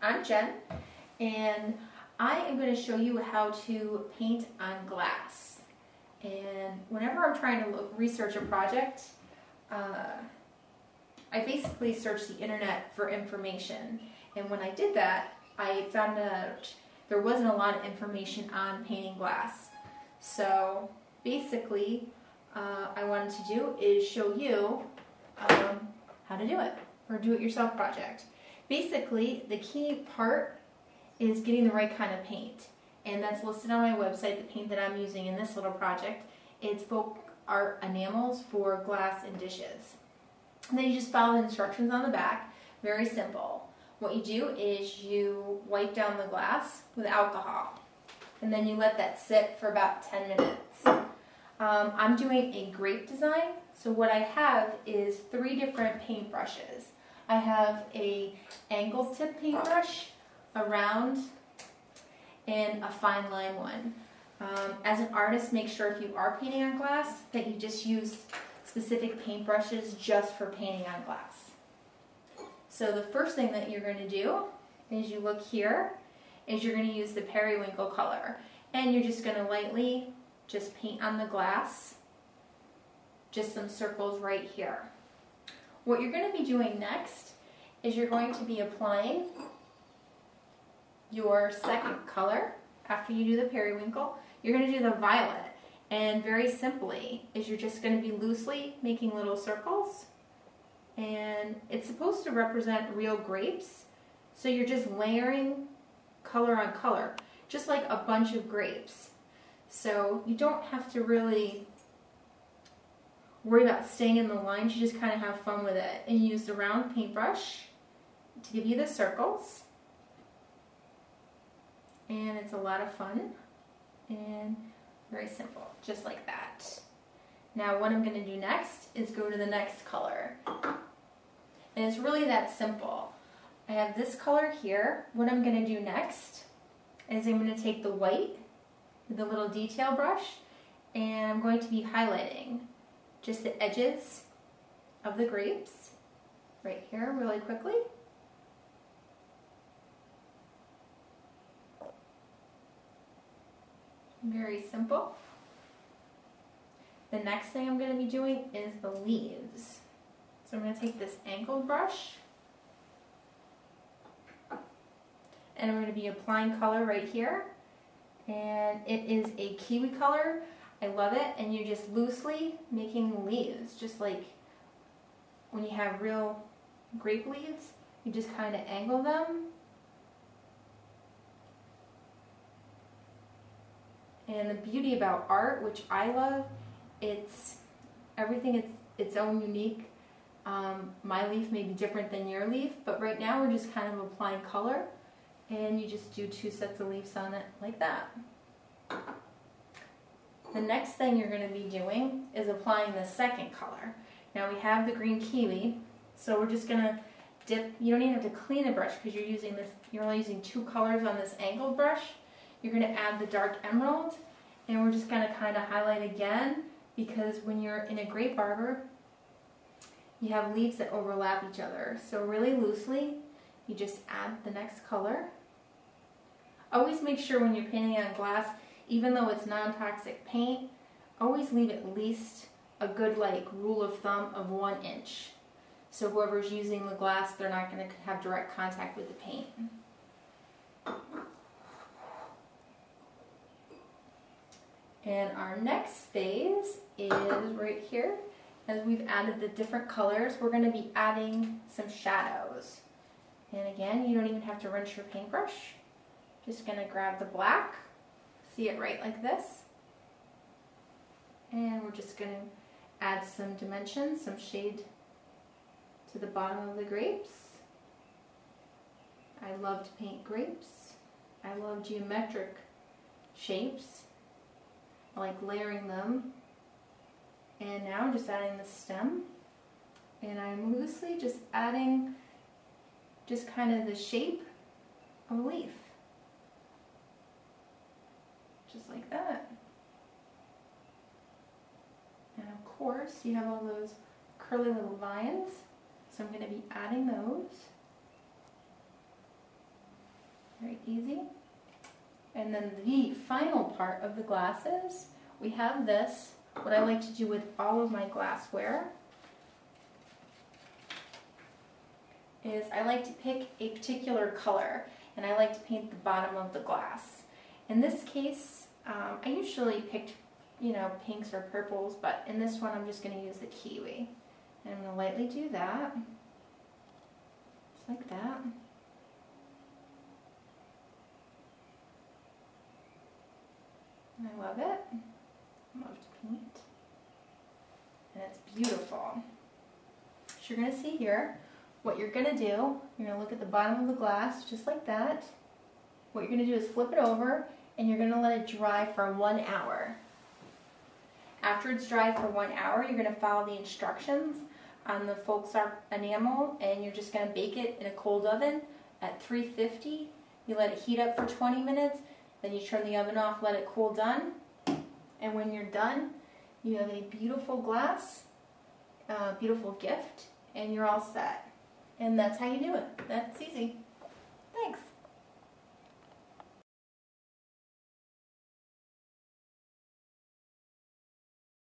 I'm Jen, and I am going to show you how to paint on glass. And whenever I'm trying to research a project, I basically search the internet for information. And when I did that, I found out there wasn't a lot of information on painting glass. So basically, I wanted to do is show you how to do it, or do-it-yourself project. Basically, the key part is getting the right kind of paint, and that's listed on my website. The paint that I'm using in this little project, it's folk art enamels for glass and dishes. And then you just follow the instructions on the back. Very simple. What you do is you wipe down the glass with alcohol, and then you let that sit for about 10 minutes. I'm doing a grape design, so what I have is 3 different paint brushes. I have a angled tip paintbrush, a round, and a fine line one. As an artist, make sure if you are painting on glass that you just use specific paintbrushes just for painting on glass. So the first thing that you're going to do is you look here, is you're going to use the periwinkle color, and you're just going to lightly just paint on the glass, just some circles right here. What you're going to be doing next is you're going to be applying your second color. After you do the periwinkle, you're going to do the violet. And very simply is you're just going to be loosely making little circles. And it's supposed to represent real grapes. So you're just layering color on color, just like a bunch of grapes. So you don't have to really worry about staying in the lines. You just kind of have fun with it. And use the round paintbrush to give you the circles. And it's a lot of fun and very simple, just like that. Now what I'm going to do next is go to the next color. And it's really that simple. I have this color here. What I'm going to do next is I'm going to take the white with the little detail brush, and I'm going to be highlighting just the edges of the grapes right here really quickly. Very simple. The next thing I'm going to be doing is the leaves. So I'm going to take this angled brush, and I'm going to be applying color right here. And it is a kiwi color. I love it. And you're just loosely making leaves, just like when you have real grape leaves. You just kind of angle them. And the beauty about art, which I love, it's everything its own unique. My leaf may be different than your leaf, but right now we're just kind of applying color, and you just do 2 sets of leaves on it like that. The next thing you're going to be doing is applying the second color. Now we have the green kiwi, so we're just going to dip. You don't even have to clean the brush because you're only using 2 colors on this angled brush. You're going to add the dark emerald, and we're just going to kind of highlight again, because when you're in a grape arbor, you have leaves that overlap each other. So really loosely, you just add the next color. Always make sure when you're painting on glass, even though it's non-toxic paint, always leave at least a good rule of thumb of 1 inch. So whoever's using the glass, they're not going to have direct contact with the paint. And our next phase is right here. As we've added the different colors, we're going to be adding some shadows. And again, you don't even have to rinse your paintbrush. Just going to grab the black, see it right like this. And we're just going to add some dimension, some shade to the bottom of the grapes. I love to paint grapes. I love geometric shapes. I like layering them. And now I'm just adding the stem, and I'm loosely just adding just kind of the shape of a leaf. Just like that. And of course, you have all those curly little vines, so I'm going to be adding those. Very easy. And then the final part of the glasses, we have this. What I like to do with all of my glassware is I like to pick a particular color, and I like to paint the bottom of the glass. In this case, I usually picked, pinks or purples, but in this one I'm just going to use the kiwi. And I'm going to lightly do that, just like that. I love it. I love to paint. And it's beautiful. So you're going to see here, what you're going to do, you're going to look at the bottom of the glass, just like that. What you're going to do is flip it over, and you're going to let it dry for 1 hour. After it's dried for 1 hour, you're going to follow the instructions on the folk art enamel, and you're just going to bake it in a cold oven at 350. You let it heat up for 20 minutes, then you turn the oven off, let it cool down, and when you're done, you have a beautiful glass, beautiful gift, and you're all set. And that's how you do it. That's easy.